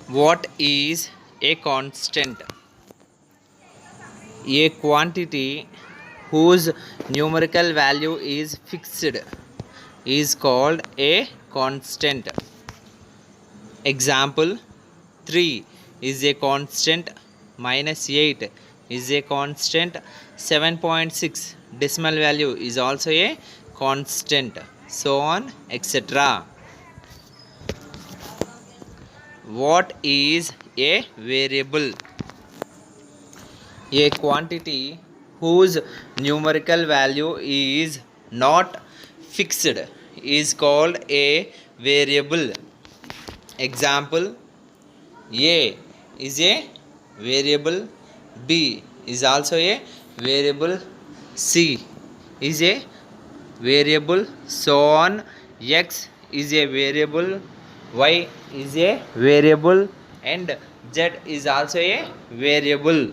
What is a constant? A quantity whose numerical value is fixed is called a constant. Example: 3 is a constant, minus 8 is a constant, 7.6 decimal value is also a constant, so on, etc. What is a variable? A quantity whose numerical value is not fixed is called a variable. Example: A is a variable, B is also a variable, C is a variable, so on. X is a variable, Y is a variable, and Z is also a variable.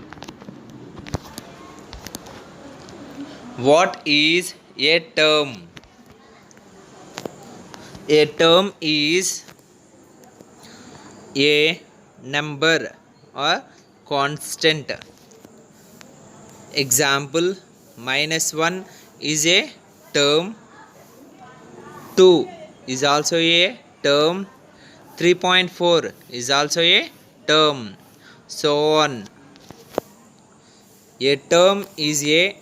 What is a term? A term is a number or constant. Example: -1 is a term, 2 is also a term, 3.4 is also a term, so on. A term is a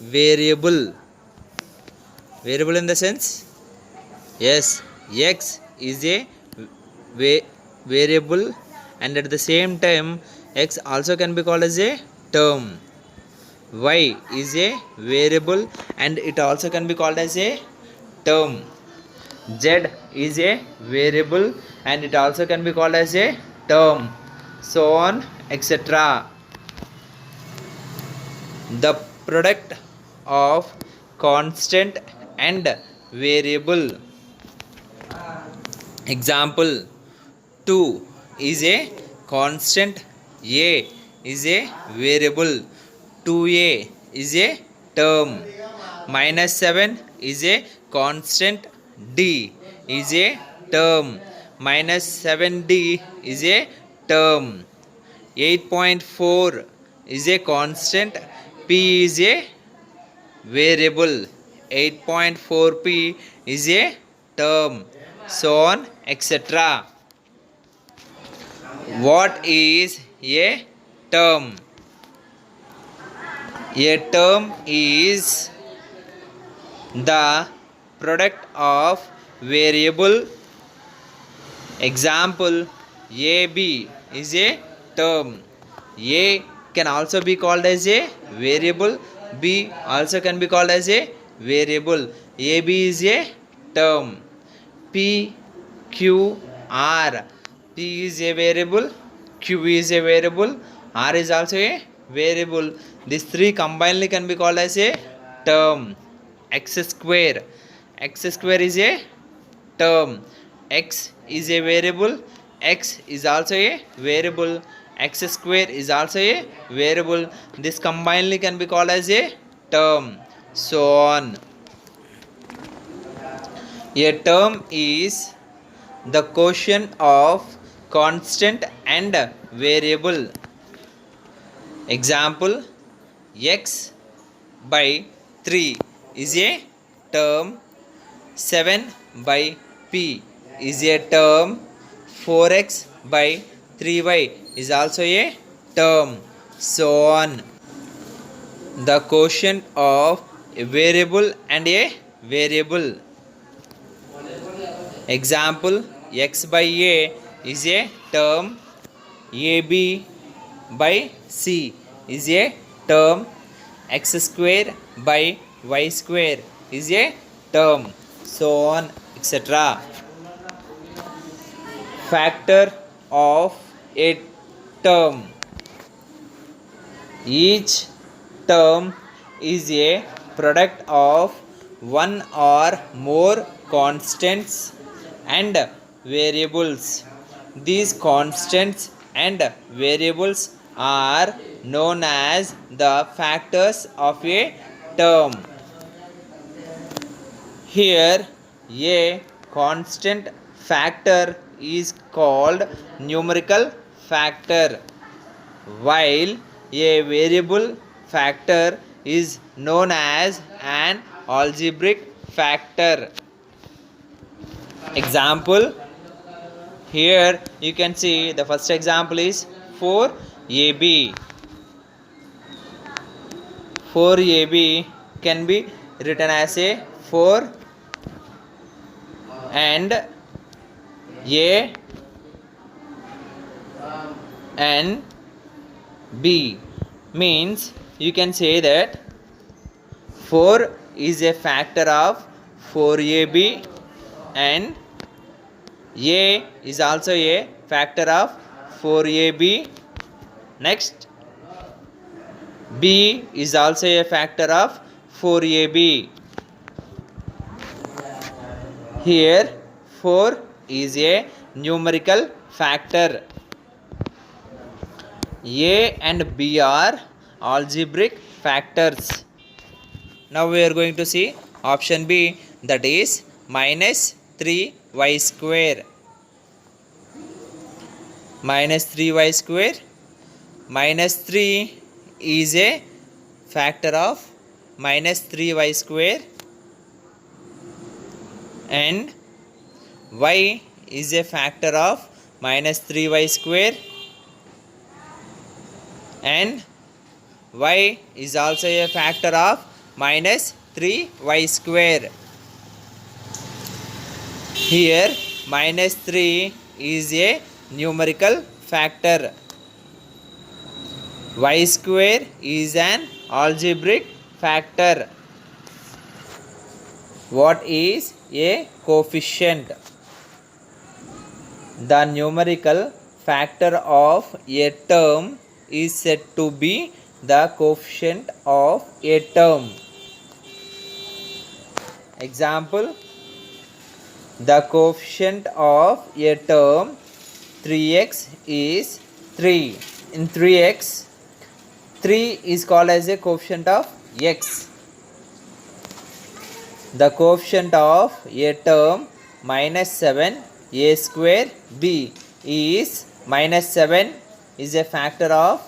variable. Variable in the sense, yes, x is a variable, and at the same time x also can be called as a term. Y is a variable and it also can be called as a term. Z is a variable and it also can be called as a term, so on, etc. The product of constant and variable. Example: 2 is a constant, A is a variable, 2A is a term. -7 is a constant, D is a term. -7D is a term. 8.4 is a constant, P is a variable, 8.4P is a term, so on, etc. What is a term? A term is the product of variable. Example: AB is a term. A can also be called as a variable, B also can be called as a variable. AB is a term. P, Q, R. P is a variable, Q is a variable, R is also a variable. These three combinedly can be called as a term. X square. X square is a term. X is a variable, X is also a variable, X square is also a variable. This combinedly can be called as a term, so on. A term is the quotient of constant and variable. Example: x by 3 is a term, 7 by p is a term, 4x by 3y is also a term, so on. The quotient of a variable and a variable. Example: x by a is a term, ab by c is a term, x square by y square is a term, so on, etc. Factor of a term. Each term is a product of one or more constants and variables. These constants and variables are known as the factors of a term. Here, a constant factor is called numerical factor, while a variable factor is known as an algebraic factor. Example, here you can see the first example is 4ab. 4ab can be written as a 4 and a and b, means you can say that 4 is a factor of 4ab and a is also a factor of 4ab. Next, b is also a factor of 4ab. Here 4 is a numerical factor. A and b are algebraic factors. Now we are going to see option B, that is minus 3y square. Minus 3y square. Minus 3 is a factor of minus 3y square and y is a factor of minus 3y square and y is also a factor of minus 3y square. Here minus 3 is a numerical factor. Y square is an algebraic factor. What is a coefficient? The numerical factor of a term is said to be the coefficient of a term. Example, the coefficient of a term 3x is 3. In 3x, 3 is called as a coefficient of x. The coefficient of a term minus 7a square b is minus 7 is a factor of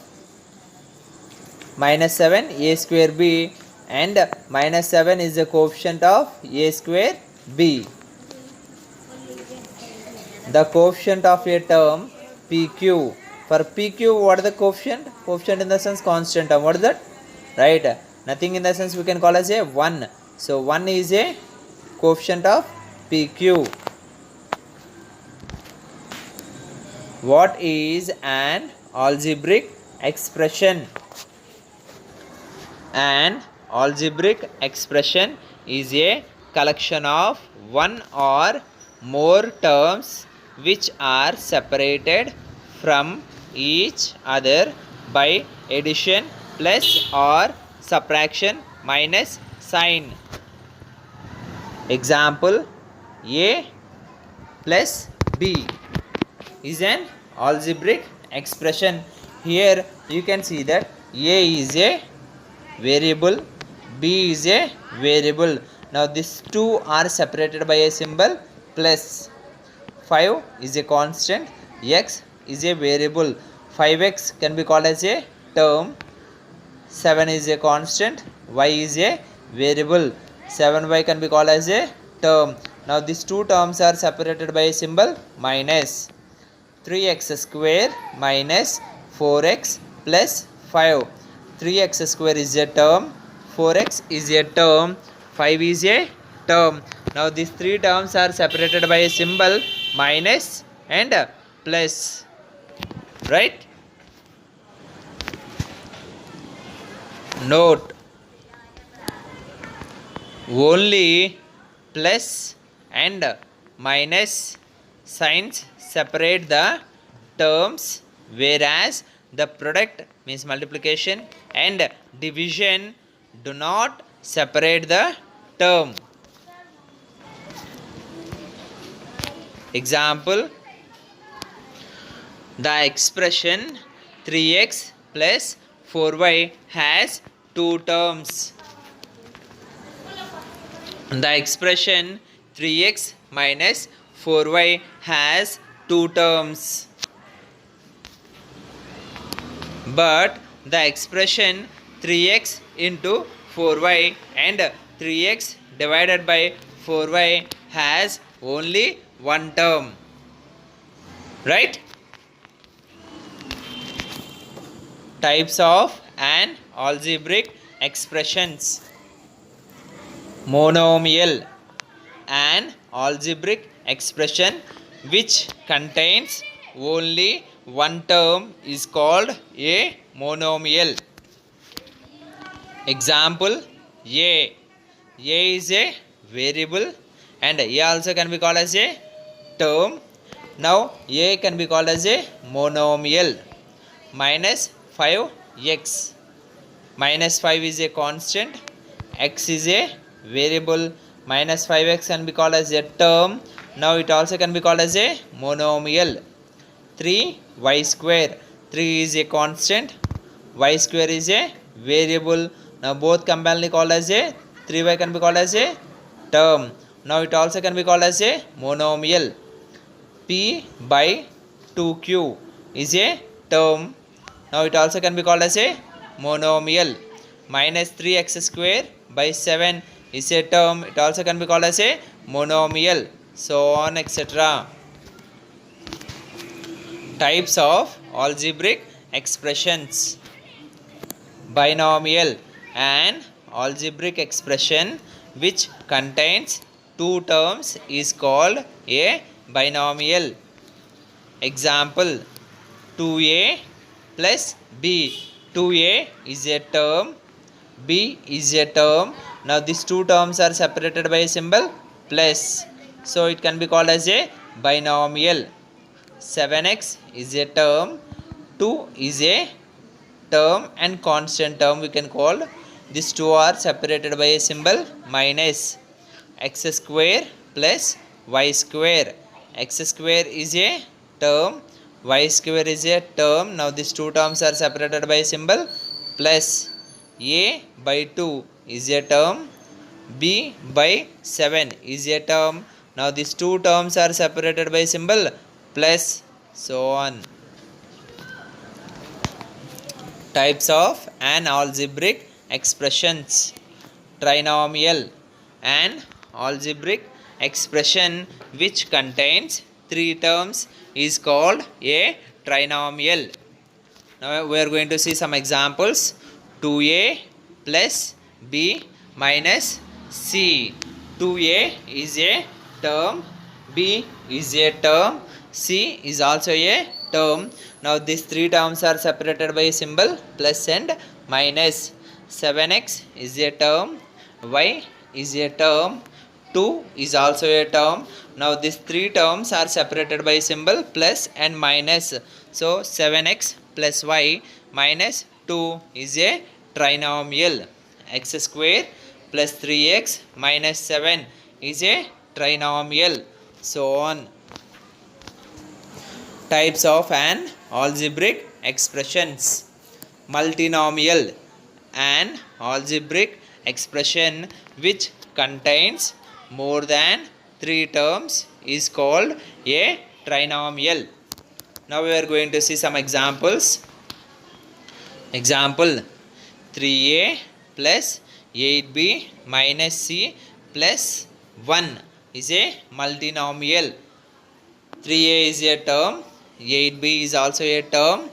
minus 7a square b and minus 7 is the coefficient of a square b. The coefficient of a term pq. For pq, what is the coefficient? Coefficient in the sense constant term. What is that? Right. Nothing in the sense we can call as a 1. So 1 is a coefficient of pq. What is an algebraic expression? An algebraic expression is a collection of one or more terms which are separated from each other by addition plus or subtraction minus sign. Example, a plus b is an algebraic expression. Here you can see that a is a variable, b is a variable. Now these two are separated by a symbol plus. 5 is a constant, x is a variable. 5x can be called as a term, 7 is a constant, y is a variable. 7y can be called as a term. Now these two terms are separated by a symbol minus. 3x square minus 4x plus 5. 3x square is a term, 4x is a term, 5 is a term. Now these three terms are separated by a symbol minus and plus. Right? Note, only plus and minus signs separate the terms, whereas the product means multiplication and division do not separate the term. Example, the expression 3x plus 4y has two terms. The expression 3x minus 4y has two terms. But the expression 3x into 4y and 3x divided by 4y has only one term. Right? Types of an algebraic expressions. Monomial. An algebraic expression which contains only one term is called a monomial. Example a. A is a variable and a also can be called as a term. Now a can be called as a monomial. Minus 5x. Minus 5 is a constant. X is a variable. Minus 5x can be called as a term. Now it also can be called as a monomial. 3y square. 3 is a constant. Y square is a variable. Now both combinedly called as a 3y can be called as a term. Now it also can be called as a monomial. P by 2q is a term. Now it also can be called as a monomial. Minus 3x square by 7 is a term. It also can be called as a monomial. So on, etc. Types of algebraic expressions. Binomial. An algebraic expression which contains two terms is called a binomial. Example 2a plus b. 2a is a term, b is a term. Now these two terms are separated by a symbol plus. So it can be called as a binomial. 7x is a term, 2 is a term and constant term we can call. These two are separated by a symbol minus. X square plus y square. X square is a term, y square is a term. Now these two terms are separated by a symbol plus. A by 2 is a term, b by 7 is a term. Now these two terms are separated by a symbol plus. So on. Types of an algebraic expressions. Trinomial. An algebraic expression which contains three terms is called a trinomial. Now we are going to see some examples. 2a plus b minus c. 2a is a term, b is a term, c is also a term. Now these three terms are separated by a symbol plus and minus. 7x is a term, y is a term, 2 is also a term. Now these three terms are separated by a symbol plus and minus. So 7x plus y minus 2 is a trinomial. X square plus 3x minus 7 is a trinomial. So on. Types of an algebraic expressions. Multinomial. An algebraic expression which contains more than three terms is called a trinomial. Now we are going to see some examples. Example 3a plus 8b minus c plus 1 is a multinomial. 3a is a term, 8b is also a term,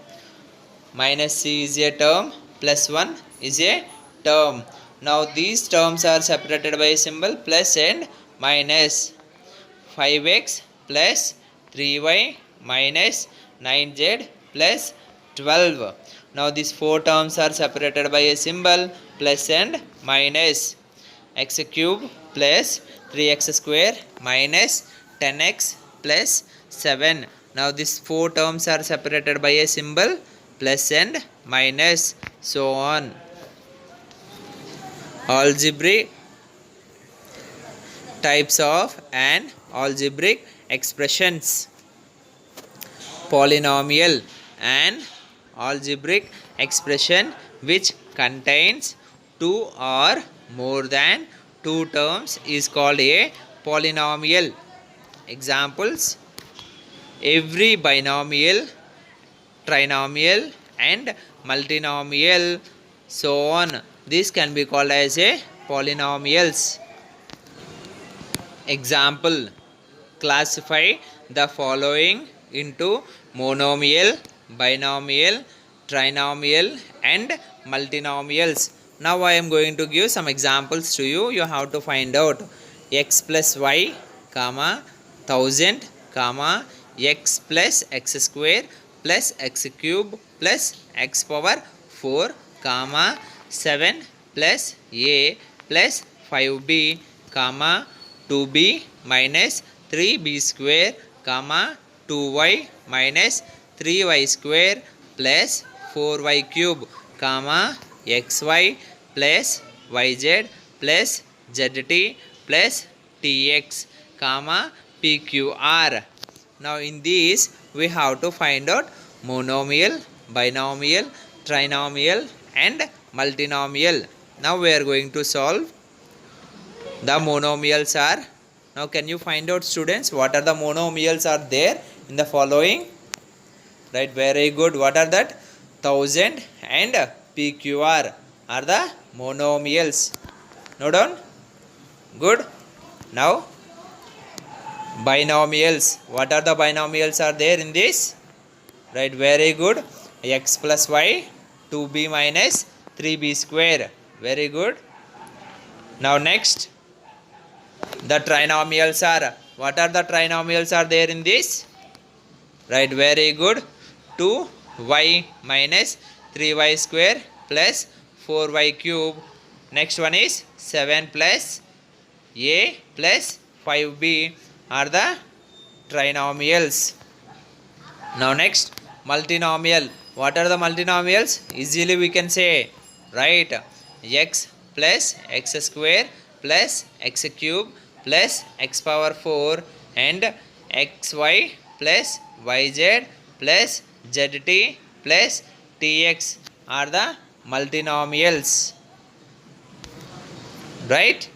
minus c is a term, plus 1 is a term. Now these terms are separated by a symbol plus and minus. 5x plus 3y minus 9z plus 12. Now these four terms are separated by a symbol plus and minus. X cube plus 3x square minus 10x plus 7. Now these four terms are separated by a symbol plus and minus. So on. Algebraic. Types of an algebraic expressions. Polynomial. An algebraic expression which contains two or more than two terms is called a polynomial. Examples every binomial, trinomial and multinomial, so on. This can be called as a polynomials. Example, classify the following into monomial, binomial, trinomial and multinomials. Now I am going to give some examples to you. You have to find out x plus y, comma, 1000, comma, x plus x square plus x cube plus x power 4, comma, 7 plus a plus 5b, comma, 2b minus 3b square, comma, 2y minus 3y square plus 4y cube, comma, xy plus yz plus zt plus tx, comma, pqr. Now in this we have to find out monomial, binomial, trinomial and multinomial. Now we are going to solve. The monomials are, now can you find out, students, what are the monomials are there in the following? Right, very good. What are that? 1000 and pqr are the monomials. Note down. Good. Now binomials. What are the binomials are there in this? Right, very good. X plus y, 2b minus 3b square. Very good. Now next, the trinomials are, what are the trinomials are there in this? Right, very good. 2y minus 3y square plus 4y cube. Next one is 7 plus a plus 5b are the trinomials. Now next, multinomial. What are the multinomials? Easily we can say, right, x plus x square plus x cube plus x power 4 and xy plus yz plus zt plus tx are the multinomials. Right?